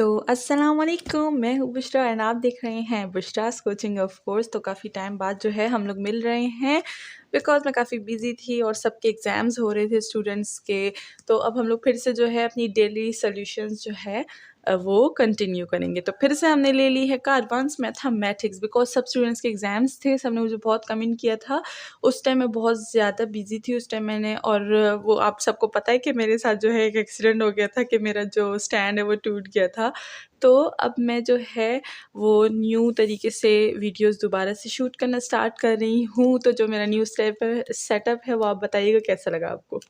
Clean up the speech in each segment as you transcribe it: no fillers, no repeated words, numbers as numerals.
तो अस्सलाम वालेकुम, मैं हूँ बुशरा एंड आप देख रहे हैं बुशरास कोचिंग ऑफ कोर्स। तो काफ़ी टाइम बाद जो है हम लोग मिल रहे हैं बिकॉज़ मैं काफ़ी बिज़ी थी और सबके एग्ज़ाम्स हो रहे थे स्टूडेंट्स के। तो अब हम लोग फिर से जो है अपनी डेली सॉल्यूशंस जो है वो कंटिन्यू करेंगे। तो फिर से हमने ले ली है का एडवांस मैथमेटिक्स बिकॉज़ सब स्टूडेंट्स के एग्ज़ाम्स थे, सबने मुझे बहुत कमेंट किया था। उस टाइम मैं बहुत ज़्यादा बिज़ी थी उस टाइम मैंने और वो आप सबको पता है कि मेरे साथ जो है एक एक्सीडेंट हो गया था कि मेरा जो स्टैंड है वो टूट गया था। तो अब मैं जो है वो न्यू तरीके से वीडियोज़ दोबारा से शूट करना स्टार्ट कर रही हूँ। तो जो मेरा न्यू सेटअप है वो आप बताइएगा कैसा लगा आपको?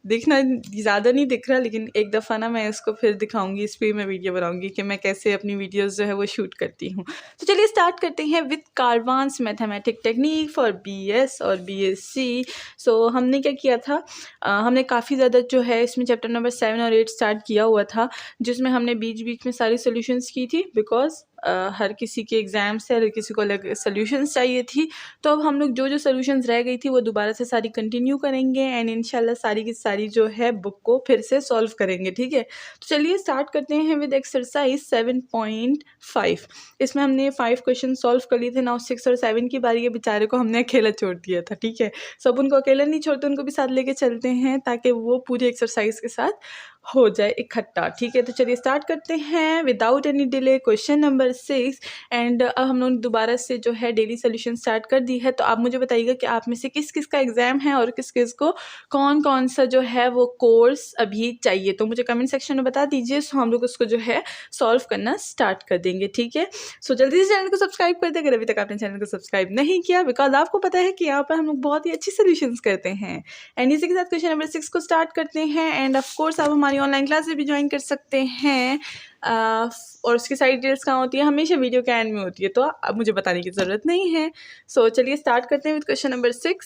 दिखना ज़्यादा नहीं दिख रहा लेकिन एक दफ़ा ना मैं इसको फिर दिखाऊँगी, इस पे मैं वीडियो बनाऊँगी कि मैं कैसे अपनी वीडियोज़ जो है वो शूट करती हूँ। तो चलिए स्टार्ट करते हैं विद कारवांस मैथमेटिक टेक्निक फॉर बीएस और बीएससी। सो हमने क्या किया था, हमने काफ़ी ज़्यादा जो है इसमें चैप्टर नंबर 7 और 8 स्टार्ट किया हुआ था, जिसमें हमने बीच-बीच में सारी सॉल्यूशंस की थी बिकॉज़ हर किसी के एग्ज़ाम्स है, हर किसी को अलग सॉल्यूशंस चाहिए थी। तो अब हम लोग जो सॉल्यूशंस रह गई थी वो दोबारा से सारी कंटिन्यू करेंगे एंड इंशाल्लाह सारी की सारी जो है बुक को फिर से सॉल्व करेंगे, ठीक है? तो चलिए स्टार्ट करते हैं विद एक्सरसाइज 7.5। इसमें हमने 5 क्वेश्चन सॉल्व कर लिए थे। नाउ 6 और 7 की बारी है, बेचारे को हमने अकेला छोड़ दिया था, ठीक है? सब उनको अकेला नहीं छोड़ते, उनको भी साथ लेके चलते हैं ताकि वो पूरी एक्सरसाइज के साथ हो जाए इकट्ठा, ठीक है? तो चलिए स्टार्ट करते हैं without any delay question number 6 and अब हम लोग दोबारा से जो है डेली सॉल्यूशन स्टार्ट कर दी है। तो आप मुझे बताइएगा कि आप में से किस-किस का एग्ज़ाम है और किस-किस को कौन-कौन सा जो है वो कोर्स अभी चाहिए। तो मुझे कमेंट सेक्शन में बता दीजिए, सो हम लोग उसको जो है सॉल्व करना स्टार्ट कर देंगे, ठीक है? सो जल्दी से चैनल को सब्सक्राइब कर दें अगर अभी तक आपने चैनल को सब्सक्राइब नहीं किया बिकॉज़ आपको पता है कि यहाँ पर हम लोग बहुत ही अच्छी सॉल्यूशंस करते हैं। एंड इसी के साथ क्वेश्चन नंबर 6 को स्टार्ट करते हैं एंड ऑफ कोर्स आप हमारी ऑनलाइन क्लासेस भी ज्वाइन कर सकते हैं। और उसकी सारी डिटेल्स कहाँ होती है, हमेशा वीडियो के एंड में होती है, तो अब मुझे बताने की ज़रूरत नहीं है। सो चलिए स्टार्ट करते हैं विद क्वेश्चन नंबर 6।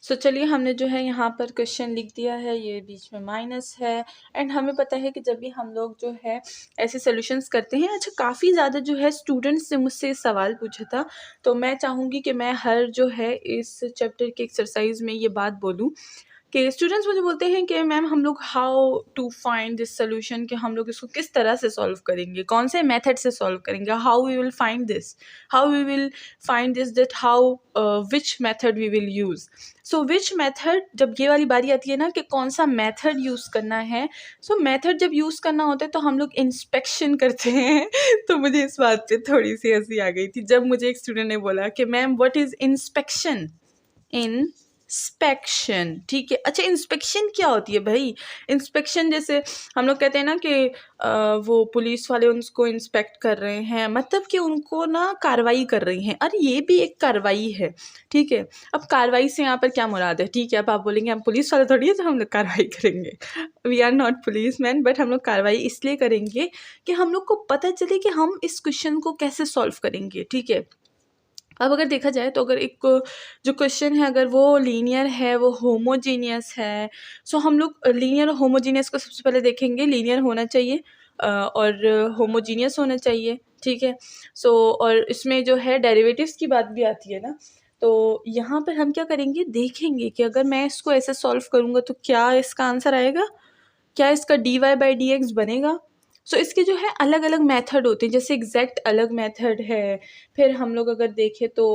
सो चलिए हमने जो है यहाँ पर क्वेश्चन लिख दिया है, ये बीच में माइनस है एंड हमें पता है कि जब भी हम लोग जो है ऐसे सॉल्यूशंस करते हैं, अच्छा काफ़ी ज़्यादा जो है स्टूडेंट्स से मुझसे सवाल पूछा था, तो मैं चाहूँगी कि मैं हर जो है इस चैप्टर के एक्सरसाइज में ये बात बोलूँ कि स्टूडेंट्स मुझे बोलते हैं कि मैम हम लोग how to find this solution, कि हम लोग इसको किस तरह से सॉल्व करेंगे, कौन से मेथड से सॉल्व करेंगे, how we will find this, how we will find this, that how which method we will use. So which method, जब ये वाली बारी आती है ना कि कौन सा मेथड यूज़ करना है, सो मेथड जब यूज़ करना होता है तो हम लोग इंस्पेक्शन करते हैं तो मुझे इस बात पे थोड़ी सी हंसी आ गई थी जब मुझे एक स्टूडेंट ने बोला कि ma'am what is inspection, inspection, ठीक है? अच्छा इंस्पेक्शन क्या होती है भाई? इंस्पेक्शन जैसे हम लोग कहते हैं ना कि वो पुलिस वाले उसको इंस्पेक्ट कर रहे हैं, मतलब कि उनको ना कार्रवाई कर रही हैं। अरे ये भी एक कार्रवाई है, ठीक है? अब कार्रवाई से यहाँ पर क्या मुराद है? ठीक है, अब आप बोलेंगे हम पुलिस वाले थोड़ी है तो हम लोग कार्रवाई करेंगे। We are not policeman, but हम लोग कार्रवाई इसलिए करेंगे कि हम लोग को पता चले कि हम इस क्वेश्चन को कैसे सॉल्व करेंगे, ठीक है? अब अगर देखा जाए तो अगर एक जो क्वेश्चन है अगर वो लीनियर है, वो होमोजीनियस है, सो हम लोग लीनियर और होमोजीनियस को सबसे पहले देखेंगे। लीनियर होना चाहिए और होमोजीनियस होना चाहिए, ठीक है? सो और इसमें जो है डेरिवेटिव्स की बात भी आती है ना, तो यहाँ पर हम क्या करेंगे, देखेंगे कि अगर मैं इसको ऐसे सॉल्व करूँगा तो क्या इसका आंसर आएगा? क्या इसका dy/dx बनेगा? सो इसके जो है अलग-अलग मेथड होते हैं, जैसे एग्जैक्ट अलग मेथड है, फिर हम लोग अगर देखें तो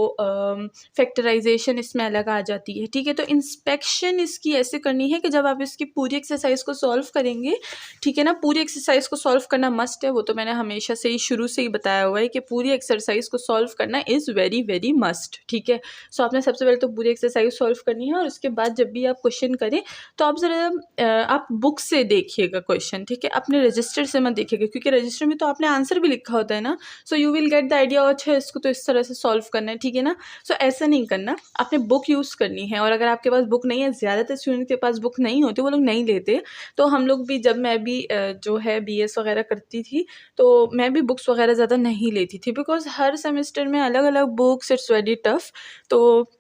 फैक्टराइज़ेशन इसमें अलग आ जाती है, ठीक है? तो इंस्पेक्शन इसकी ऐसे करनी है कि जब आप इसकी पूरी एक्सरसाइज़ को सॉल्व करेंगे, ठीक है ना? पूरी एक्सरसाइज़ को सॉल्व करना मस्ट है, वो तो मैंने हमेशा से ही शुरू से ही बताया हुआ है कि पूरी एक्सरसाइज़ को सॉल्व करना इज़ वेरी, वेरी मस्ट, ठीक है? सो आपने सबसे पहले तो पूरी एक्सरसाइज़ सॉल्व करनी है और उसके बाद जब भी आप क्वेश्चन करें तो आप ज़रा आप बुक से देखिएगा क्वेश्चन, ठीक है? अपने रजिस्टर से मत देखिएगा क्योंकि रजिस्टर में तो आपने आंसर भी लिखा होता है ना, so you will get the idea, अच्छा इसको तो इस तरह से सॉल्व करना है, ठीक है ना? सो ऐसा नहीं करना, आपने बुक यूज़ करनी है और अगर आपके पास बुक नहीं है, ज़्यादातर स्टूडेंट के पास बुक नहीं होती, वो लोग नहीं लेते। तो हम लोग भी, जब मैं भी जो है बीएस वगैरह करती थी, तो मैं भी बुक्स वगैरह ज़्यादा नहीं लेती थी बिकॉज़ हर सेमेस्टर में अलग-अलग बुक्स, इट्स वेरी टफ। तो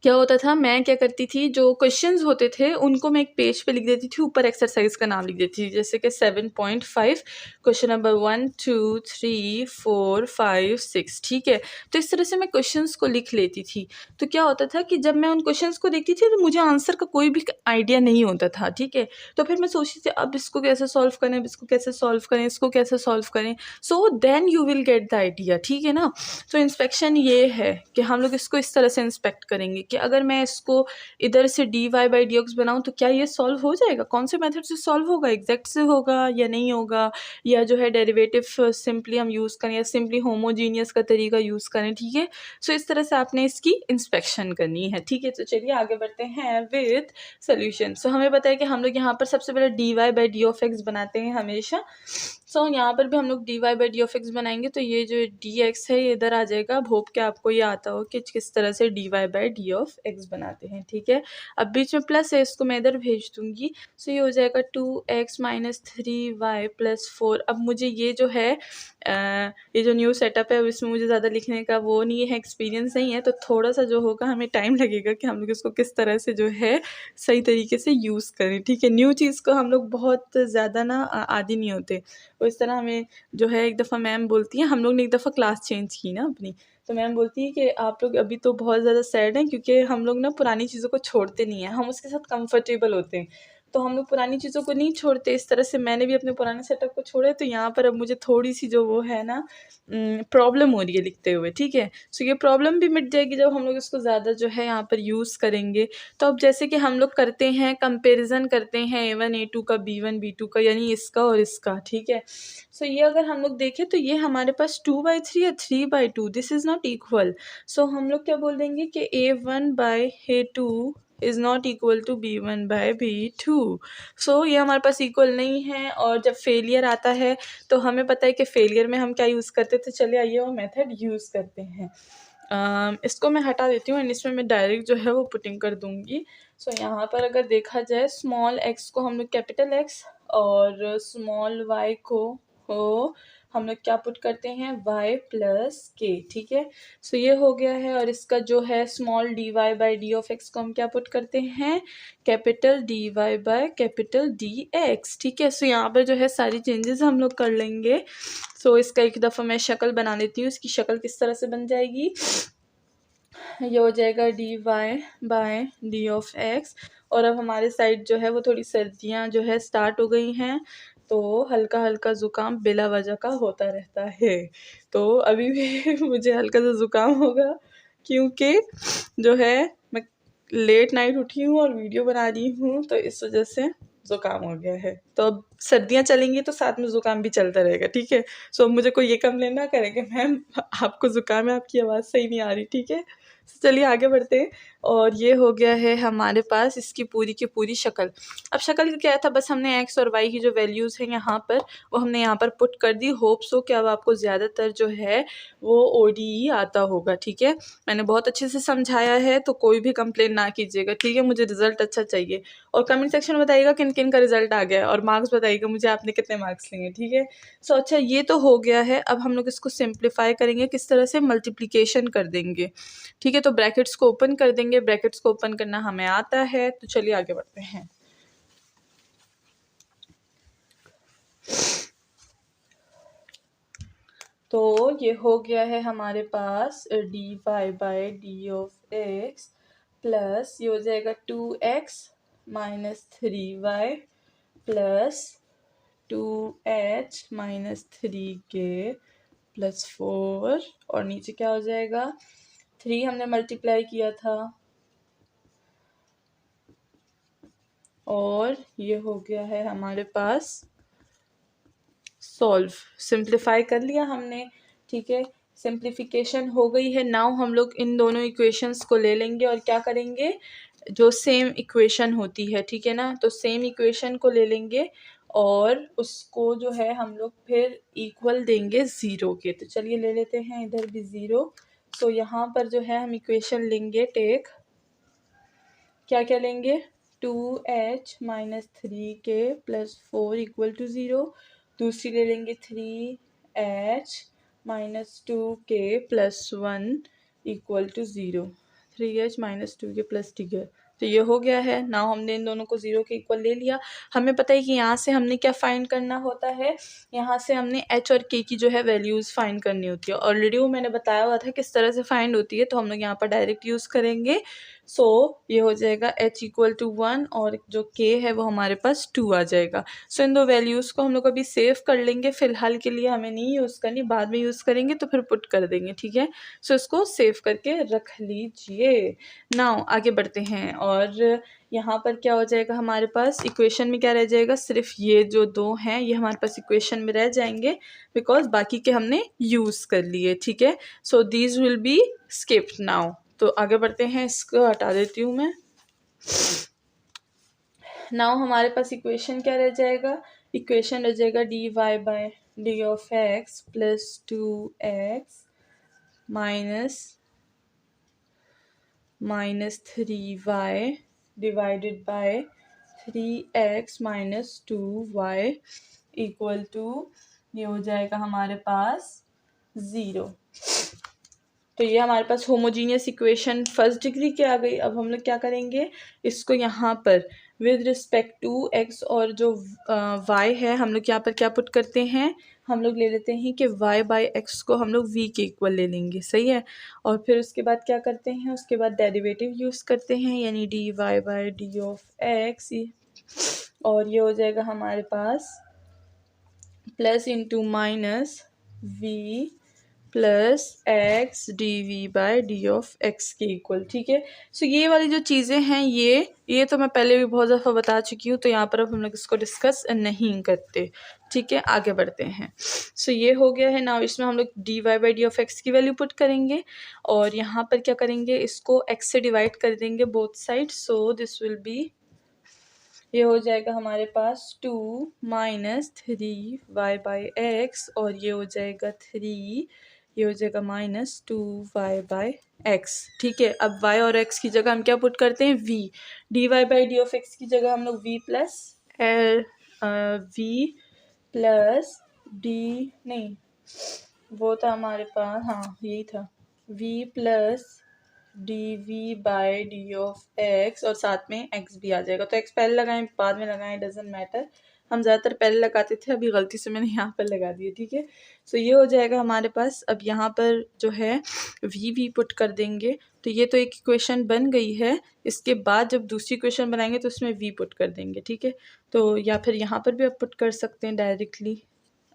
क्या होता था, मैं क्या करती थी, जो क्वेश्चंस होते थे उनको मैं एक पेज पे लिख देती थी, ऊपर एक्सरसाइज का नाम लिख देती थी, जैसे कि 7.5 क्वेश्चन नंबर 1 2 3 4 5 6, ठीक है। तो इस तरह से मैं क्वेश्चंस को लिख लेती थी। तो क्या होता था कि जब मैं उन क्वेश्चंस को देखती थी तो मुझे आंसर का कोई भी आइडिया नहीं होता था, ठीक है। तो फिर मैं सोचती थी अब इसको कैसे सॉल्व करें, अब इसको कैसे सॉल्व करें, इसको कैसे सॉल्व करें। So then you will get the idea, ठीक है ना। तो इंस्पेक्शन ये है कि हम लोग इसको इस तरह से इंस्पेक्ट करेंगे कि अगर मैं इसको इधर से D Y by D X बनाऊँ तो क्या ये सॉल्व हो जाएगा, कौन से मेथड से सॉल्व होगा, एग्जैक्ट से होगा या नहीं होगा, या जो है डेरिवेटिव सिंपली हम यूज़ करें या सिंपली होमोजीनियस का तरीका यूज़ करें, ठीक है। सो इस तरह से आपने इसकी इंस्पेक्शन करनी है, ठीक है। तो चलिए आगे बढ़ते हैं विद सोल्यूशन। सो हमें पता है कि हम लोग यहाँ पर सबसे पहले D Y by D of X बनाते हैं हमेशा। सो यहाँ पर भी हम लोग D Y by D of X बनाएंगे तो ये जो डी एक्स है ये इधर आ जाएगा। अब होप कि आपको ये आता हो कि किस तरह से D Y by D of X बनाते हैं, ठीक है। अब बीच में प्लस है, इसको मैं इधर भेज दूंगी। सो ये हो जाएगा 2x माइनस 3y प्लस 4। अब मुझे ये जो है ये जो न्यू सेटअप है, अब इसमें मुझे ज़्यादा लिखने का वो नहीं है, एक्सपीरियंस नहीं है, तो थोड़ा सा जो होगा हमें टाइम लगेगा कि हम लोग इसको किस तरह से जो है सही तरीके से यूज़ करें, ठीक है। न्यू चीज़ को हम लोग बहुत ज़्यादा ना आदी नहीं होते। तो इस तरह हमें जो है एक दफ़ा मैम बोलती हैं, हम लोग ने एक दफ़ा क्लास चेंज की ना अपनी, तो मैम बोलती है कि आप लोग अभी तो बहुत ज़्यादा सैड हैं क्योंकि हम लोग ना पुरानी चीज़ों को छोड़ते नहीं हैं, हम उसके साथ कंफर्टेबल होते हैं। तो हम लोग पुरानी चीज़ों को नहीं छोड़ते, इस तरह से मैंने भी अपने पुराने सेटअप को छोड़ा है। तो यहाँ पर अब मुझे थोड़ी-सी जो वो है ना प्रॉब्लम हो रही है लिखते हुए, ठीक है। सो ये प्रॉब्लम भी मिट जाएगी जब हम लोग इसको ज़्यादा जो है यहाँ पर यूज़ करेंगे। तो अब जैसे कि हम लोग करते हैं, कंपैरिज़न करते हैं A1 A2 का, B1 B2 का, यानी इसका और इसका, ठीक है। सो ये अगर हम लोग देखें तो ये हमारे पास 2/3 या 3/2, this is not equal. So हम लोग क्या बोल देंगे कि A1/A2 is not equal to B1/B2। So ये हमारे पास इक्वल नहीं है। और जब फेलियर आता है तो हमें पता है कि फेलियर में हम क्या यूज़ करते थे। चलिए आइए वो मेथड यूज़ करते हैं। इसको मैं हटा देती हूँ एंड इसमें मैं डायरेक्ट जो है वो पुटिंग कर दूँगी। सो यहाँ पर अगर देखा जाए, स्मॉल x को हम लोग कैपिटल X और स्मॉल y को हम लोग क्या पुट करते हैं, y प्लस k, ठीक है। सो ये हो गया है। और इसका जो है small D Y by D of X को हम क्या पुट करते हैं, capital D Y by capital D X, ठीक है। सो यहाँ पर जो है सारी चेंजेस हम लोग कर लेंगे। सो इसका एक दफ़ा मैं शक्ल बना लेती हूँ। इसकी शक्ल किस तरह से बन जाएगी, ये हो जाएगा D Y by D of X. और अब हमारे साइड जो है वो थोड़ी सर्दियाँ जो है स्टार्ट हो गई हैं, तो हल्का हल्का ज़ुकाम बिला वजह का होता रहता है। तो अभी भी मुझे हल्का सा ज़ुकाम होगा क्योंकि जो है मैं लेट नाइट उठी हूँ और वीडियो बना रही हूँ, तो इस वजह से ज़ुकाम हो गया है। तो अब सर्दियाँ चलेंगी तो साथ में ज़ुकाम भी चलता रहेगा, ठीक है। सो मुझे कोई ये कंप्लेन ना करे कि मैम आपको ज़ुकाम है, आपकी आवाज़ सही नहीं आ रही, ठीक है। चलिए आगे बढ़ते हैं। और ये हो गया है हमारे पास इसकी पूरी की पूरी शक्ल। अब शक्ल का क्या था, बस हमने एक्स और वाई की जो वैल्यूज़ हैं यहाँ पर वो हमने यहाँ पर पुट कर दी। होप सो कि अब आपको ज़्यादातर जो है वो ओडीई आता होगा, ठीक है। मैंने बहुत अच्छे से समझाया है तो कोई भी कंप्लेन ना कीजिएगा, ठीक है। मुझे रिज़ल्ट अच्छा चाहिए। और कमेंट सेक्शन में बताइएगा किन किन का रिज़ल्ट आ गया है, और मार्क्स बताइएगा मुझे आपने कितने मार्क्स लिए, ठीक है। सो अच्छा ये तो हो गया है। अब हम लोग इसको सिंप्लीफाई करेंगे, किस तरह से, मल्टीप्लिकेशन कर देंगे, ठीक है। तो ब्रैकेट्स को ओपन कर देंगे, ब्रैकेट्स को ओपन करना हमें आता है। तो चलिए आगे बढ़ते हैं। तो ये हो गया है हमारे पास D Y by D of X plus ये हो जाएगा 2x minus 3y plus 2h minus 3k plus 4। और नीचे क्या हो जाएगा, 3 हमने मल्टीप्लाई किया था और ये हो गया है हमारे पास सॉल्व। सिंप्लीफाई कर लिया हमने, ठीक है। सिंप्लीफिकेशन हो गई है। नाउ हम लोग इन दोनों इक्वेशंस को ले लेंगे और क्या करेंगे, जो सेम इक्वेशन होती है, ठीक है ना, तो सेम इक्वेशन को ले लेंगे और उसको जो है हम लोग फिर इक्वल देंगे ज़ीरो के। तो चलिए ले लेते हैं इधर भी ज़ीरो। तो यहाँ पर जो है हम इक्वेशन लेंगे, टेक क्या क्या लेंगे, 2h minus 3k plus 4 equal to zero. दूसरी ले लेंगे 3h minus 2k plus 1 equal to zero. 3h minus 2 K plus T है। तो ये हो गया है। नाउ हमने इन दोनों को 0 के इक्वल ले लिया। हमें पता है कि यहाँ से हमने क्या फाइंड करना होता है, यहाँ से हमने h और k की जो है वैल्यूज़ फाइंड करनी होती है। ऑलरेडी वो मैंने बताया हुआ था किस तरह से फाइंड होती है, तो हम लोग यहाँ पर डायरेक्ट यूज़ करेंगे। सो ये हो जाएगा h इक्वल टू 1 और जो k है वो हमारे पास 2 आ जाएगा। सो इन दो वैल्यूज़ को हम लोग अभी सेव कर लेंगे। फ़िलहाल के लिए हमें नहीं यूज़ करनी, बाद में यूज़ करेंगे तो फिर पुट कर देंगे, ठीक है। सो इसको सेव करके रख लीजिए। नाउ आगे बढ़ते हैं और यहाँ पर क्या हो जाएगा, हमारे पास इक्वेशन में क्या रह जाएगा, सिर्फ ये जो दो हैं ये हमारे पास इक्वेशन में रह जाएंगे बिकॉज बाकी के हमने यूज़ कर लिए, ठीक है। So these will be skipped now. तो आगे बढ़ते हैं, इसको हटा देती हूँ मैं। नाउ हमारे पास इक्वेशन क्या रह जाएगा, इक्वेशन रह जाएगा dy by D of X plus 2x minus 3y divided by 3x minus 2y equal to, ये हो जाएगा हमारे पास 0। तो ये हमारे पास होमोजीनियस इक्वेशन फर्स्ट डिग्री की आ गई। अब हम लोग क्या करेंगे, इसको यहाँ पर विद रिस्पेक्ट टू x और जो y है हम लोग यहाँ पर क्या पुट करते हैं, हम लोग ले लेते हैं कि y बाई एक्स को हम लोग v के इक्वल ले लेंगे, सही है। और फिर उसके बाद क्या करते हैं, उसके बाद डेरिवेटिव यूज़ करते हैं यानी dy by D of X, और ये हो जाएगा हमारे पास plus into minus v plus X D V by D of X के इक्वल, ठीक है। सो ये वाली जो चीज़ें हैं ये तो मैं पहले भी बहुत दफ़ा बता चुकी हूँ, तो यहाँ पर अब हम लोग इसको डिस्कस नहीं करते, ठीक है। आगे बढ़ते हैं। सो ये हो गया है। नाउ इसमें हम लोग D Y by D of X की वैल्यू पुट करेंगे और यहाँ पर क्या करेंगे, इसको एक्स से डिवाइड कर देंगे both side. So this will B, ये हो जाएगा हमारे पास 2 माइनस 3y बाई एक्स और ये हो जाएगा 3, ये हो जाएगा माइनस 2y बाई एक्स, ठीक है। अब y और x की जगह हम क्या पुट करते हैं, v। dy by D of X की जगह हम लोग v प्लस डी, नहीं वो था हमारे पास, हाँ यही था, v plus D V by D of X और साथ में x भी आ जाएगा। तो x पहले लगाएं बाद में लगाएं डजेंट मैटर, हम ज़्यादातर पहले लगाते थे, अभी गलती से मैंने यहाँ पर लगा दिए, ठीक है। सो ये हो जाएगा हमारे पास। अब यहाँ पर जो है v पुट कर देंगे, तो ये तो एक इक्वेशन बन गई है। इसके बाद जब दूसरी इक्वेशन बनाएंगे तो उसमें v पुट कर देंगे, ठीक है। तो या फिर यहाँ पर भी आप पुट कर सकते हैं डायरेक्टली,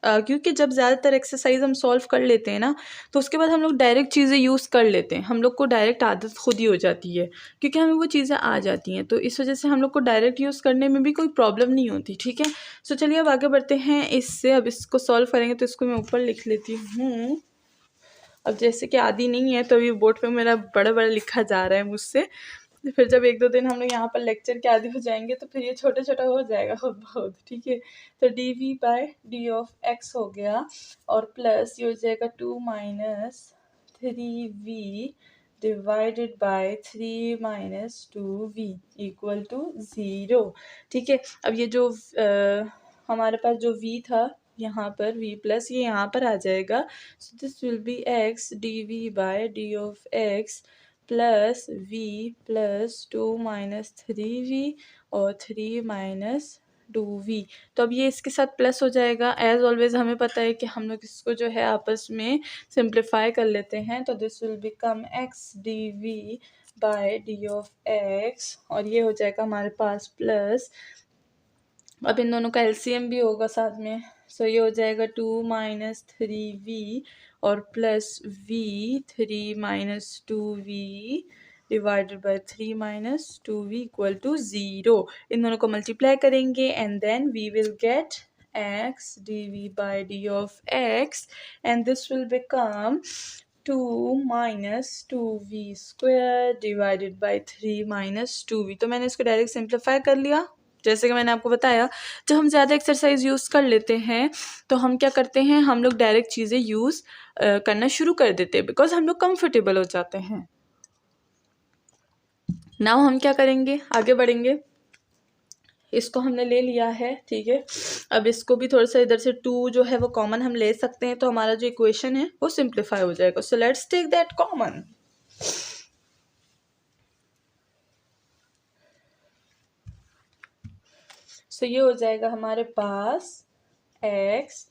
क्योंकि जब ज़्यादातर एक्सरसाइज हम सॉल्व कर लेते हैं ना, तो उसके बाद हम लोग डायरेक्ट चीज़ें यूज़ कर लेते हैं, हम लोग को डायरेक्ट आदत खुद ही हो जाती है क्योंकि हमें वो चीज़ें आ जाती हैं। तो इस वजह से हम लोग को डायरेक्ट यूज़ करने में भी कोई प्रॉब्लम नहीं होती, ठीक है। सो चलिए अब आगे बढ़ते हैं इससे। अब इसको सॉल्व करेंगे तो इसको मैं ऊपर लिख लेती हूँ। अब जैसे कि आदि नहीं है तो अभी बोर्ड पर मेरा बड़ा बड़ा लिखा जा रहा है मुझसे, फिर जब 1-2 दिन हम लोग यहाँ पर लेक्चर के आदी हो जाएंगे तो फिर ये छोटा छोटा हो जाएगा खुद बहुत, ठीक है। तो D V by D of X हो गया और प्लस ये हो जाएगा 2 minus 3v divided by 3 minus 2v equal to 0, ठीक है। अब ये जो हमारे पास जो v था यहाँ पर v प्लस ये यहाँ पर आ जाएगा। So this will be x D V by D of X plus v plus 2 minus 3v और 3 माइनस 2v। तो अब ये इसके साथ प्लस हो जाएगा। एज ऑलवेज हमें पता है कि हम लोग इसको जो है आपस में सिंप्लीफाई कर लेते हैं, तो this will become x D V by D of X और ये हो जाएगा हमारे पास प्लस, अब इन दोनों का एलसीएम भी होगा साथ में। सो ये हो जाएगा 2 माइनस 3v और plus v 3 minus 2v divided by 3 minus 2v equal to 0। इन दोनों को मल्टीप्लाई करेंगे and then we will get x dv by D of x and this will become 2 minus 2v square divided by 3 minus 2v। तो मैंने इसको direct simplify कर लिया। जैसे कि मैंने आपको बताया, जब हम ज़्यादा एक्सरसाइज यूज़ कर लेते हैं तो हम क्या करते हैं, हम लोग डायरेक्ट चीज़ें यूज़ करना शुरू कर देते हैं बिकॉज हम लोग कंफर्टेबल हो जाते हैं। नाउ हम क्या करेंगे, आगे बढ़ेंगे। इसको हमने ले लिया है, ठीक है। अब इसको भी थोड़ा सा इधर से 2 जो है वो कॉमन हम ले सकते हैं, तो हमारा जो इक्वेशन है वो सिंप्लीफाई हो जाएगा। So let's take that common. So ये हो जाएगा हमारे पास x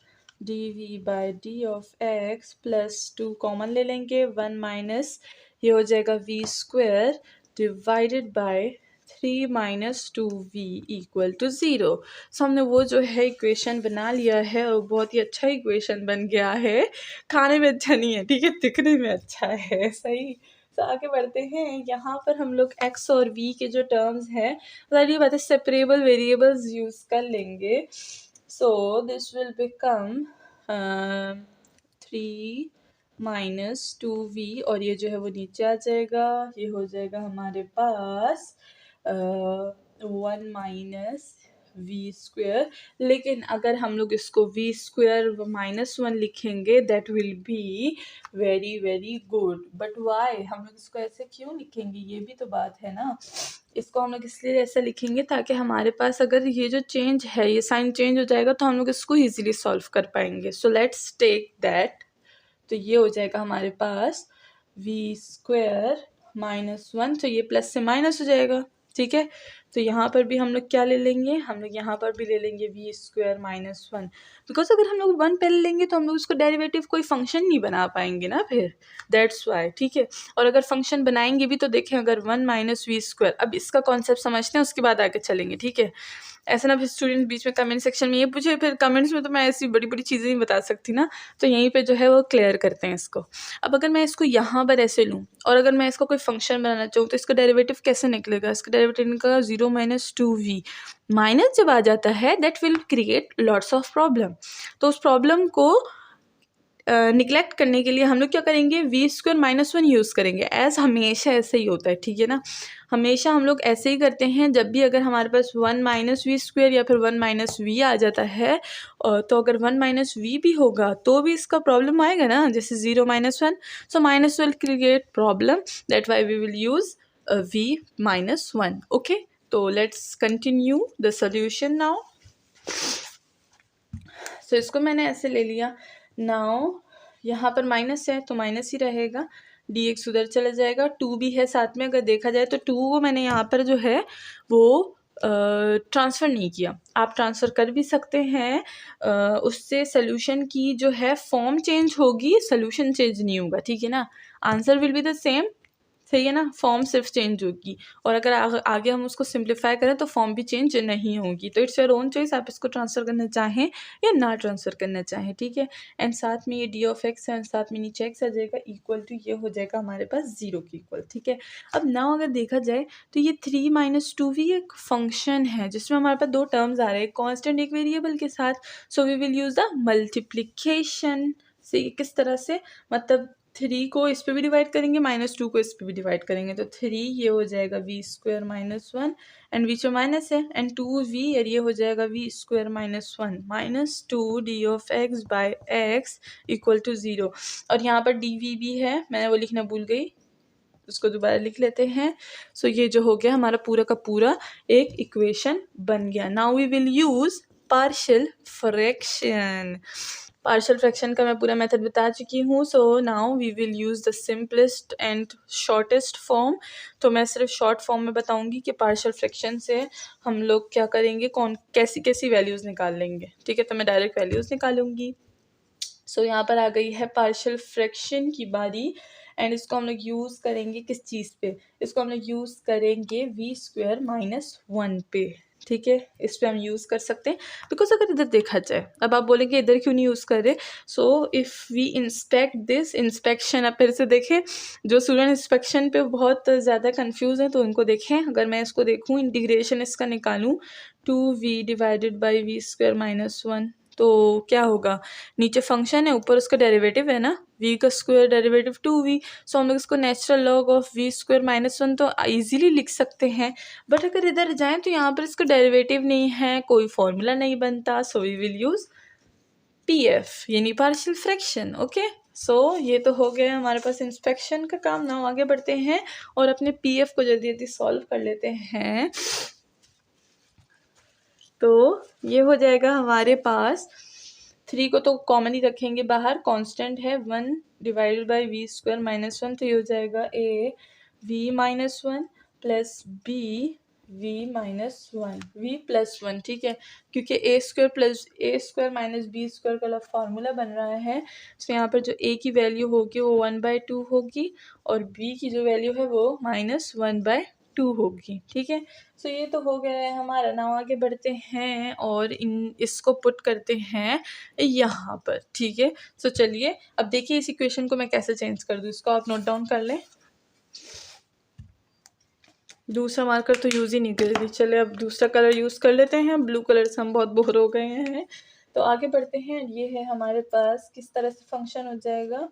dv by D of X plus 2 common ले लेंगे, 1 माइनस ये हो जाएगा v square divided by 3 minus 2v equal to 0। So हमने वो जो है इक्वेशन बना लिया है और बहुत ही अच्छा इक्वेशन बन गया है। खाने में अच्छा नहीं है, ठीक है, दिखने में अच्छा है, सही। तो आगे बढ़ते हैं। यहाँ पर हम लोग x और v के जो टर्म्स हैं ये बात है सेपरेबल वेरिएबल्स यूज़ कर लेंगे। सो this will become 3 minus 2v और ये जो है वो नीचे आ जाएगा। ये हो जाएगा हमारे पास 1 माइनस वी स्क्वेयर। लेकिन अगर हम लोग इसको वी स्क्वेयर -1 लिखेंगे that will be very very good. But why हम लोग इसको ऐसे क्यों लिखेंगे, ये भी तो बात है ना। इसको हम लोग इसलिए ऐसा लिखेंगे ताकि हमारे पास अगर ये जो चेंज है, ये साइन चेंज हो जाएगा तो हम लोग इसको ईजिली सॉल्व कर पाएंगे। So let's take that. तो ये हो जाएगा हमारे पास वी स्क्वेयर -1, तो ये प्लस से माइनस हो जाएगा, ठीक है। तो यहाँ पर भी हम लोग क्या ले लेंगे, हम लोग यहाँ पर भी ले लेंगे वी स्क्वायर -1, बिकॉज अगर हम लोग 1 पहले लेंगे तो हम लोग उसको डेरिवेटिव कोई फंक्शन नहीं बना पाएंगे ना फिर, दैट्स वाई, ठीक है। और अगर फंक्शन बनाएंगे भी तो देखें, अगर 1 माइनस वी स्क्वायर, अब इसका कॉन्सेप्ट समझते हैं उसके बाद आगे चलेंगे, ठीक है। ऐसा ना फिर स्टूडेंट बीच में कमेंट सेक्शन में ये पूछे, फिर कमेंट्स में तो मैं ऐसी बड़ी बड़ी चीज़ें नहीं बता सकती ना, तो यहीं पे जो है वो क्लियर करते हैं इसको। अब अगर मैं इसको यहाँ पर ऐसे लूँ और अगर मैं इसका कोई फंक्शन बनाना चाहूँ तो इसका डेरिवेटिव कैसे निकलेगा, इसका डेरिवेटिव निकलेगा 0 माइनस 2v। माइनस जब आ जाता है that will create lots of problem. तो उस प्रॉब्लम को निगलेक्ट करने के लिए हम लोग क्या करेंगे, वी स्क्वायर -1 यूज़ करेंगे। एज हमेशा ऐसे ही होता है, ठीक है ना। हमेशा हम लोग ऐसे ही करते हैं, जब भी अगर हमारे पास 1 माइनस वी स्क्वायर या फिर 1 माइनस वी आ जाता है तो अगर 1 माइनस वी भी होगा तो भी इसका प्रॉब्लम आएगा ना, जैसे 0 -1। So minus will create problem, that why we will use v -1। Okay, तो let's continue the solution now. So इसको मैंने ऐसे ले लिया। नाउ यहाँ पर माइनस है तो माइनस ही रहेगा, dx उधर चला जाएगा, 2 भी है साथ में। अगर देखा जाए तो 2 को मैंने यहाँ पर जो है वो ट्रांसफ़र नहीं किया, आप ट्रांसफ़र कर भी सकते हैं। उससे सोल्यूशन की जो है फॉर्म चेंज होगी, सोल्यूशन चेंज नहीं होगा, ठीक है ना। Answer will be the same, सही है ना, फॉर्म सिर्फ चेंज होगी। और अगर आगे हम उसको सिंप्लीफाई करें तो फॉर्म भी चेंज नहीं होगी। तो इट्स योर ओन चॉइस, आप इसको ट्रांसफ़र करना चाहें या ना ट्रांसफ़र करना चाहें, ठीक है। एंड साथ में ये डी ऑफ एक्स है एंड साथ में नीचे एक्स आ जाएगा, इक्वल टू ये हो जाएगा हमारे पास 0 के इक्वल, ठीक है। अब नाउ अगर देखा जाए तो ये 3 माइनस 2v एक फंक्शन है जिसमें हमारे पास 2 टर्म्स आ रहे हैं, कॉन्स्टेंट एक वेरिएबल के साथ। So we will use the multiplication से। किस तरह से, मतलब 3 को इस पे भी डिवाइड करेंगे, -2 को इस पे भी डिवाइड करेंगे, तो 3 ये हो जाएगा वी स्क्वायर -1 एंड बीच में माइनस है एंड 2v और ये हो जाएगा V square -1 -2 D of X by X equal to 0। और यहाँ पर डी भी है, मैंने वो लिखना भूल गई, उसको दोबारा लिख लेते हैं। सो ये जो हो गया हमारा पूरा का पूरा एक इक्वेशन बन गया। Now we will use partial fraction. Partial fraction का मैं पूरा मेथड बता चुकी हूँ। So now we will use the simplest and shortest form. तो मैं सिर्फ शॉर्ट फॉर्म में बताऊँगी कि पार्शियल फ्रैक्शन से हम लोग क्या करेंगे, कैसी कैसी वैल्यूज़ निकाल लेंगे, ठीक है। तो मैं डायरेक्ट वैल्यूज़ निकालूंगी। सो यहाँ पर आ गई है पार्शियल फ्रैक्शन की बारी एंड इसको हम लोग यूज़ करेंगे किस चीज़ पे, इसको हम लोग यूज़ करेंगे वी स्क्वायर -1 पे, ठीक है। इस पे हम यूज़ कर सकते हैं बिकॉज अगर इधर देखा जाए, अब आप बोलेंगे इधर क्यों नहीं यूज़ कर रहे। So if we inspect this inspection, अब फिर से देखें, जो स्टूडेंट इंस्पेक्शन पे बहुत ज़्यादा कंफ्यूज हैं तो उनको देखें। अगर मैं इसको देखूँ, इंटीग्रेशन इसका निकालूँ 2v divided by V square -1, तो क्या होगा, नीचे फंक्शन है ऊपर उसका डेरिवेटिव है ना, v का स्क्वायर डेरिवेटिव 2v। सो हम लोग इसको natural log of v square -1 तो इजीली लिख सकते हैं। बट अगर इधर जाएं तो यहाँ पर इसका डेरिवेटिव नहीं है, कोई फॉर्मूला नहीं बनता। So we will use pf यानी पार्शियल फ्रैक्शन। ओके, सो ये तो हो गया हमारे पास इंस्पेक्शन का काम। ना आगे बढ़ते हैं और अपने pf को जल्दी जल्दी सॉल्व कर लेते हैं। तो ये हो जाएगा हमारे पास, 3 को तो कॉमन ही रखेंगे बाहर, कांस्टेंट है 1 डिवाइडेड बाई वी स्क्वायर -1, तो ये हो जाएगा a v -1 plus b v minus one, v plus one, ठीक है, क्योंकि ए स्क्वायर माइनस बी स्क्वायर का फॉर्मूला बन रहा है। तो यहाँ पर जो a की वैल्यू होगी वो 1/2 होगी और b की जो वैल्यू है वो -1/2 होगी, ठीक है। सो ये तो हो गया है हमारा। नाउ आगे बढ़ते हैं और इसको पुट करते हैं यहाँ पर, ठीक है। सो चलिए अब देखिए इस इक्वेशन को मैं कैसे चेंज कर दूँ, इसको आप नोट डाउन कर लें। दूसरा मार्कर तो यूज़ ही नहीं कर रही, चले अब दूसरा कलर यूज़ कर लेते हैं। ब्लू कलर से हम बहुत बोर हो गए हैं। तो आगे बढ़ते हैं। ये है हमारे पास किस तरह से फंक्शन हो जाएगा।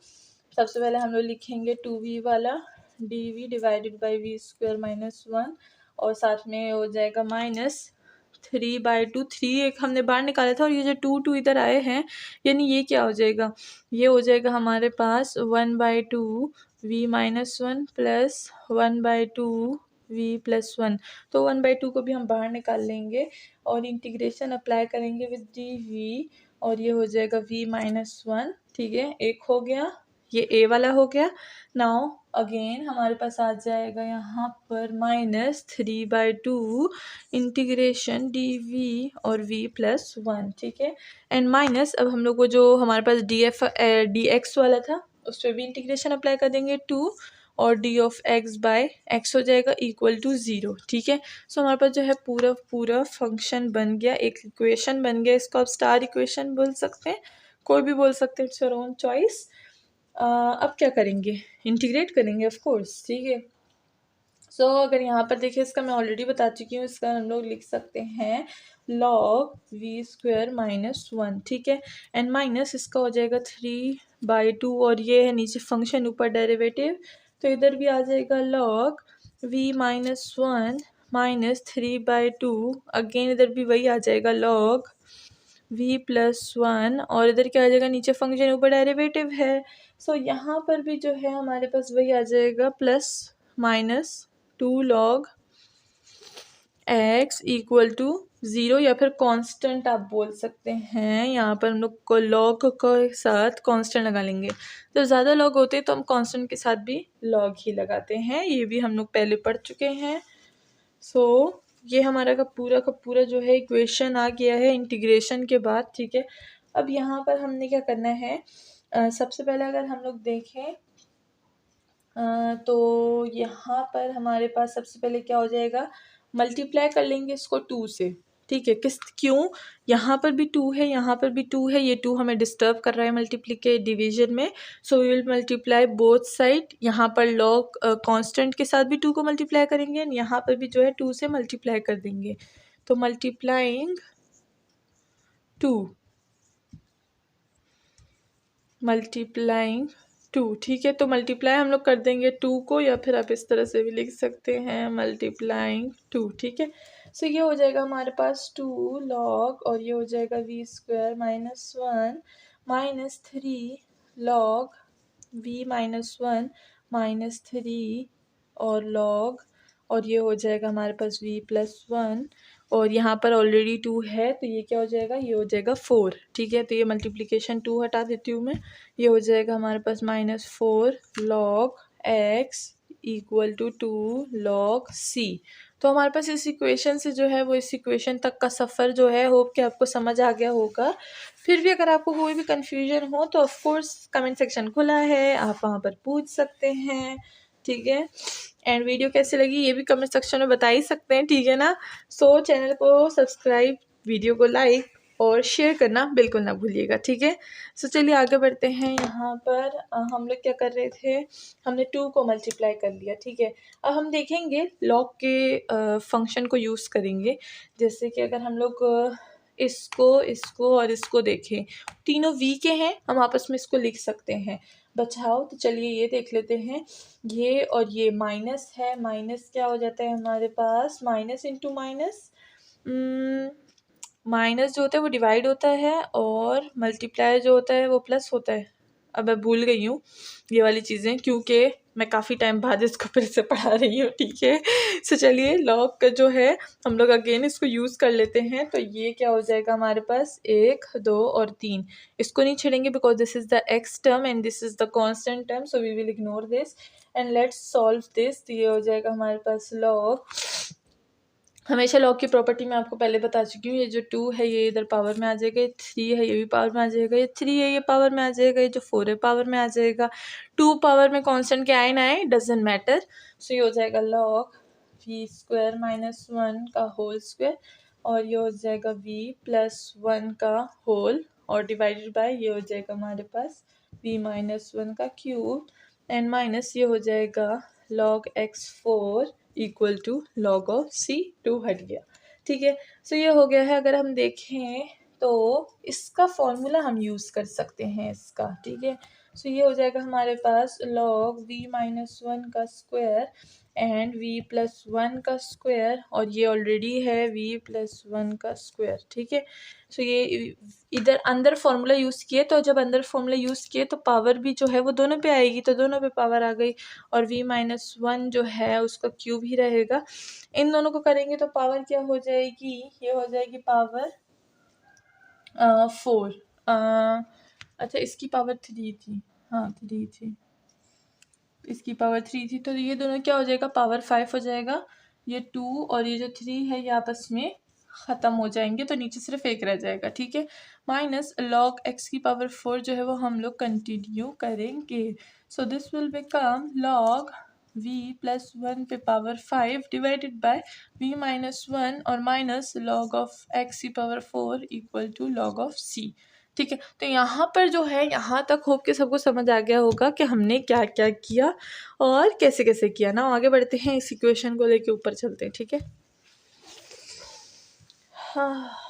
सबसे पहले हम लोग लिखेंगे 2v वाला dv divided by V square minus one और साथ में हो जाएगा -3/2। 3 एक हमने बाहर निकाला था और ये जो 2 इधर आए हैं, यानी ये क्या हो जाएगा, ये हो जाएगा हमारे पास 1/2 v minus one plus 1/2 v plus one. तो 1/2 को भी हम बाहर निकाल लेंगे और इंटीग्रेशन अप्लाई करेंगे विद dv और ये हो जाएगा v माइनस वन, ठीक है। एक हो गया, ये a वाला हो गया। नाउ अगेन हमारे पास आ जाएगा यहाँ पर -3/2 इंटीग्रेशन dv और v प्लस वन, ठीक है। एंड माइनस अब हम लोग को जो हमारे पास dx वाला था उस पर भी इंटीग्रेशन अप्लाई कर देंगे 2 और d of x by x हो जाएगा इक्वल टू 0, ठीक है। सो हमारे पास जो है पूरा फंक्शन बन गया, एक इक्वेशन बन गया। इसको आप स्टार इक्वेशन बोल सकते हैं, कोई भी बोल सकते हैं, इट्स योर ओन चॉइस। अब क्या करेंगे, इंटीग्रेट करेंगे ऑफ कोर्स, ठीक है। सो अगर यहाँ पर देखिए, इसका मैं ऑलरेडी बता चुकी हूँ, इसका हम लोग लिख सकते हैं log v square minus one, ठीक है। एंड माइनस इसका हो जाएगा 3/2 और ये है नीचे फंक्शन ऊपर डेरिवेटिव, तो इधर भी आ जाएगा log v minus one minus 3/2। Again इधर भी वही आ जाएगा log v प्लस वन और इधर क्या आ जाएगा, नीचे फंक्शन ऊपर डेरिवेटिव है। सो यहाँ पर भी जो है हमारे पास वही आ जाएगा plus minus 2 log x equal to 0 या फिर कांस्टेंट आप बोल सकते हैं। यहाँ पर हम लोग को log के साथ कांस्टेंट लगा लेंगे। जब ज़्यादा log होते हैं तो हम कांस्टेंट के साथ भी log ही लगाते हैं, ये भी हम लोग पहले पढ़ चुके हैं। सो ये हमारा का पूरा जो है इक्वेशन आ गया है इंटीग्रेशन के बाद, ठीक है। अब यहाँ पर हमने क्या करना है, सबसे पहले अगर हम लोग देखें तो यहाँ पर हमारे पास सबसे पहले क्या हो जाएगा, मल्टीप्लाई कर लेंगे इसको 2 से, ठीक है। क्यों, यहाँ पर भी 2 है, यहाँ पर भी 2 है, ये 2 हमें डिस्टर्ब कर रहा है मल्टीप्लिके डिवीजन में। So we will multiply both side. यहाँ पर log कांस्टेंट के साथ भी 2 को मल्टीप्लाई करेंगे एंड यहाँ पर भी जो है 2 से मल्टीप्लाई कर देंगे। तो मल्टीप्लाइंग 2, ठीक है। तो मल्टीप्लाई हम लोग कर देंगे 2 को, या फिर आप इस तरह से भी लिख सकते हैं मल्टीप्लाइंग 2, ठीक है। सो ये हो जाएगा हमारे पास 2 log और ये हो जाएगा v square minus one minus 3 log v minus one minus 3 और log और ये हो जाएगा हमारे पास v प्लस वन और यहाँ पर ऑलरेडी 2 है तो ये क्या हो जाएगा, ये हो जाएगा 4, ठीक है। तो ये मल्टीप्लिकेशन 2 हटा देती हूँ मैं, ये हो जाएगा हमारे पास -4 log x equal to 2 log c। तो हमारे पास इस इक्वेशन से जो है वो इस इक्वेशन तक का सफ़र जो है, होप कि आपको समझ आ गया होगा। फिर भी अगर आपको कोई भी कन्फ्यूजन हो तो ऑफ कोर्स कमेंट सेक्शन खुला है, आप वहाँ पर पूछ सकते हैं, ठीक है। एंड वीडियो कैसे लगी ये भी कमेंट सेक्शन में बता ही सकते हैं, ठीक है ना। सो चैनल को सब्सक्राइब, वीडियो को लाइक और शेयर करना बिल्कुल ना भूलिएगा, ठीक है। सो चलिए आगे बढ़ते हैं। यहाँ पर हम लोग क्या कर रहे थे, हमने 2 को मल्टीप्लाई कर लिया, ठीक है। अब हम देखेंगे log के फंक्शन को यूज़ करेंगे। जैसे कि अगर हम लोग इसको और इसको देखें, तीनों v के हैं, हम आपस में इसको लिख सकते हैं। बचाओ तो चलिए ये देख लेते हैं, ये और ये माइनस है, माइनस क्या हो जाता है हमारे पास, माइनस इंटू माइनस, माइनस जो होता है वो डिवाइड होता है और मल्टीप्लाई जो होता है वो प्लस होता है। अब मैं भूल गई हूँ ये वाली चीज़ें, क्योंकि मैं काफ़ी टाइम बाद इसको फिर से पढ़ा रही हूँ, ठीक है। सो चलिए log का जो है हम लोग अगेन इसको यूज़ कर लेते हैं। तो ये क्या हो जाएगा हमारे पास 1 2 और 3, इसको नहीं छेड़ेंगे because this is the x term and this is the constant term, so we will ignore this and let's solve this. तो ये हो जाएगा हमारे पास log हमेशा लॉग की प्रॉपर्टी मैं आपको पहले बता चुकी हूँ। ये जो 2 है ये इधर पावर में आ जाएगा, ये 3 है ये भी पावर में आ जाएगा, ये 3 है ये पावर में आ जाएगा, ये जो 4 है पावर में आ जाएगा। 2 पावर में कांस्टेंट के आए ना आए डजेंट मैटर। सो ये हो जाएगा लॉग v स्क्वायर माइनस 1 का होल स्क्वायर, और ये हो जाएगा v प्लस 1 का होल, और डिवाइडेड बाय ये हो जाएगा हमारे पास v माइनस 1 का क्यूब, एंड माइनस ये हो जाएगा log x4 equal to log of c। 2 हट गया, ठीक है। सो ये हो गया है। अगर हम देखें तो इसका फॉर्मूला हम यूज़ कर सकते हैं इसका, ठीक है। सो ये हो जाएगा हमारे पास log v माइनस 1 का स्क्वायर एंड v प्लस 1 का स्क्वायर, और ये ऑलरेडी है v प्लस 1 का स्क्वायर, ठीक है। सो ये इधर अंदर फॉर्मूला यूज़ किए, तो जब अंदर फॉर्मूला यूज़ किए तो पावर भी जो है वो दोनों पे आएगी, तो दोनों पे पावर आ गई, और v माइनस 1 जो है उसका क्यूब ही रहेगा। इन दोनों को करेंगे तो पावर क्या हो जाएगी, ये हो जाएगी पावर 4। अच्छा इसकी पावर 3 थी, हाँ 3 थी, इसकी पावर 3 थी, तो ये दोनों क्या हो जाएगा पावर 5 हो जाएगा। ये 2 और ये जो 3 है ये आपस में ख़त्म हो जाएंगे, तो नीचे सिर्फ एक रह जाएगा, ठीक है। माइनस log x की पावर 4 जो है वो हम लोग कंटिन्यू करेंगे। So this will become log v plus 1 पे power 5 divided by v minus 1 और माइनस log ऑफ x की power 4 equal to log of c, ठीक है। तो यहाँ पर जो है यहाँ तक होप के सबको समझ आ गया होगा कि हमने क्या क्या किया और कैसे कैसे किया ना। आगे बढ़ते हैं, इस इक्वेशन को लेके ऊपर चलते हैं, ठीक है। हाँ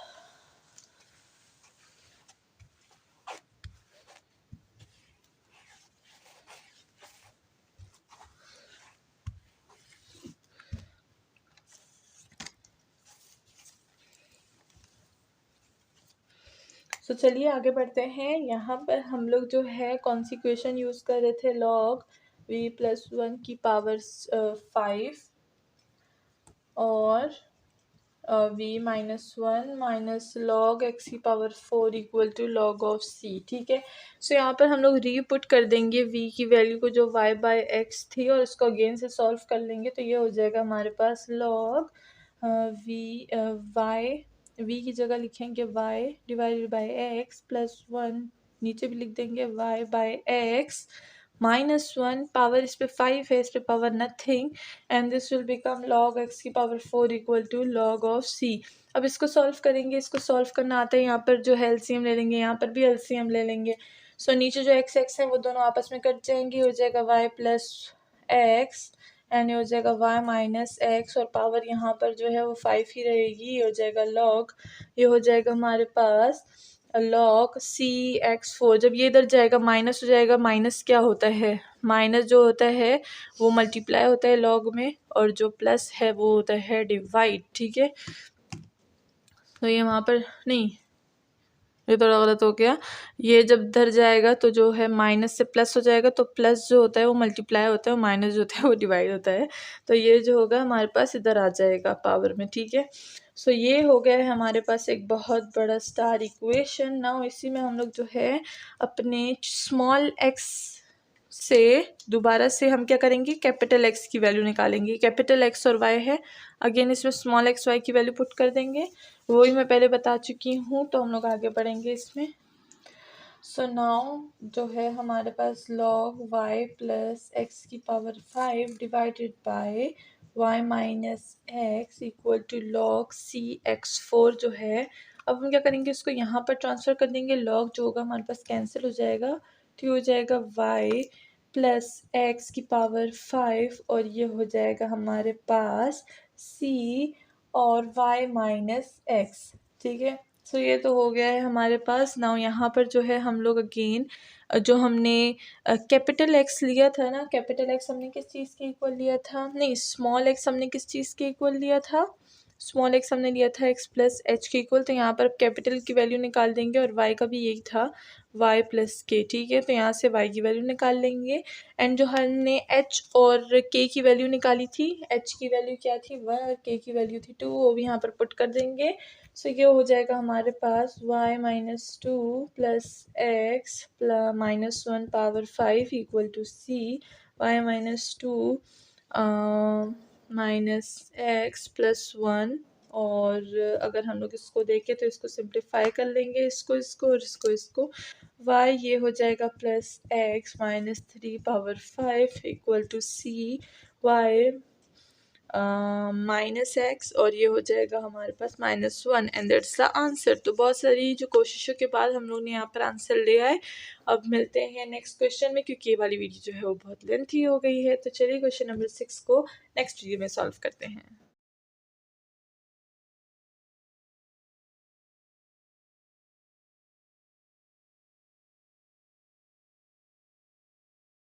तो चलिए आगे बढ़ते हैं। यहाँ पर हम लोग जो है कौन सी इक्वेशन यूज़ कर रहे थे, log v प्लस 1 की पावर 5 और v minus 1 minus log x की power 4 equal to log of c, ठीक है। सो यहाँ पर हम लोग रीपुट कर देंगे v की वैल्यू को जो y बाय एक्स थी, और इसको अगेन से सॉल्व कर लेंगे, तो ये हो जाएगा हमारे पास log v की जगह लिखेंगे y divided by x plus 1, नीचे भी लिख देंगे y by x minus 1, power इस पे 5 है, इस पे power nothing, and this will become log x की power 4 equal to log of c। अब इसको सॉल्व करेंगे, इसको सॉल्व करना आता है। यहाँ पर जो है एलसीएम ले लेंगे, यहाँ पर भी एलसीएम ले लेंगे। सो नीचे जो एक्स एक्स है वो दोनों आपस में कट जाएंगे, हो जाएगा y प्लस एक्स एंड ये हो जाएगा y माइनस एक्स, और पावर यहाँ पर जो है वो 5 ही रहेगी, ये हो जाएगा log, ये हो जाएगा हमारे पास log c x4। जब ये इधर जाएगा माइनस हो जाएगा, माइनस क्या होता है, माइनस जो होता है वो मल्टीप्लाई होता है log में, और जो प्लस है वो होता है डिवाइड, ठीक है। तो ये वहाँ पर नहीं, ये थोड़ा गलत हो गया। ये जब इधर जाएगा तो जो है माइनस से प्लस हो जाएगा, तो प्लस जो होता है वो मल्टीप्लाई होता है, और माइनस जो होता है वो डिवाइड होता है। तो ये जो होगा हमारे पास इधर आ जाएगा पावर में, ठीक है। सो ये हो गया है हमारे पास एक बहुत बड़ा स्टार इक्वेशन। नाउ इसी में हम लोग जो है अपने स्मॉल एक्स से दोबारा से हम क्या करेंगे, कैपिटल एक्स की वैल्यू निकालेंगे। कैपिटल एक्स और वाई है, अगेन इसमें स्मॉल एक्स वाई की वैल्यू पुट कर देंगे, वही मैं पहले बता चुकी हूँ। तो हम लोग आगे बढ़ेंगे इसमें। सो नाउ जो है हमारे पास log y प्लस एक्स की power 5 divided by y minus x equal to log c x4 जो है। अब हम क्या करेंगे, इसको यहाँ पर ट्रांसफ़र कर देंगे। log जो होगा हमारे पास कैंसिल हो जाएगा, तो ये हो जाएगा y प्लस एक्स की पावर 5, और ये हो जाएगा हमारे पास c और y माइनस एक्स, ठीक है। सो ये तो हो गया है हमारे पास। नाउ यहाँ पर जो है हम लोग अगेन जो हमने कैपिटल एक्स लिया था ना, कैपिटल एक्स हमने किस चीज़ के इक्वल लिया था, नहीं स्मॉल एक्स हमने किस चीज़ के इक्वल लिया था, स्मॉल एक्स हमने लिया था एक्स प्लस एच के इक्वल। तो यहाँ पर कैपिटल की वैल्यू निकाल देंगे, और वाई का भी यही था y प्लस के, ठीक है। तो यहाँ से y की वैल्यू निकाल लेंगे, एंड जो हमने h और k की वैल्यू निकाली थी, h की वैल्यू क्या थी 1 और k की वैल्यू थी 2, वो भी यहाँ पर पुट कर देंगे। सो ये हो जाएगा हमारे पास y minus 2 plus x minus 1 power 5 equal to c, y minus 2 minus x plus one. और अगर हम लोग इसको देखें तो इसको सिंप्लीफाई कर लेंगे, इसको और इसको। y ये हो जाएगा plus x minus 3 power 5 equal to C Y minus x, और ये हो जाएगा हमारे पास -1 एंड दैट्स द आंसर। तो बहुत सारी जो कोशिशों के बाद हम लोग ने यहाँ पर आंसर ले आए। अब मिलते हैं नेक्स्ट क्वेश्चन में, क्योंकि ये वाली वीडियो जो है वो बहुत लेंथी हो गई है। तो चलिए क्वेश्चन नंबर 6 को नेक्स्ट वीडियो में सॉल्व करते हैं।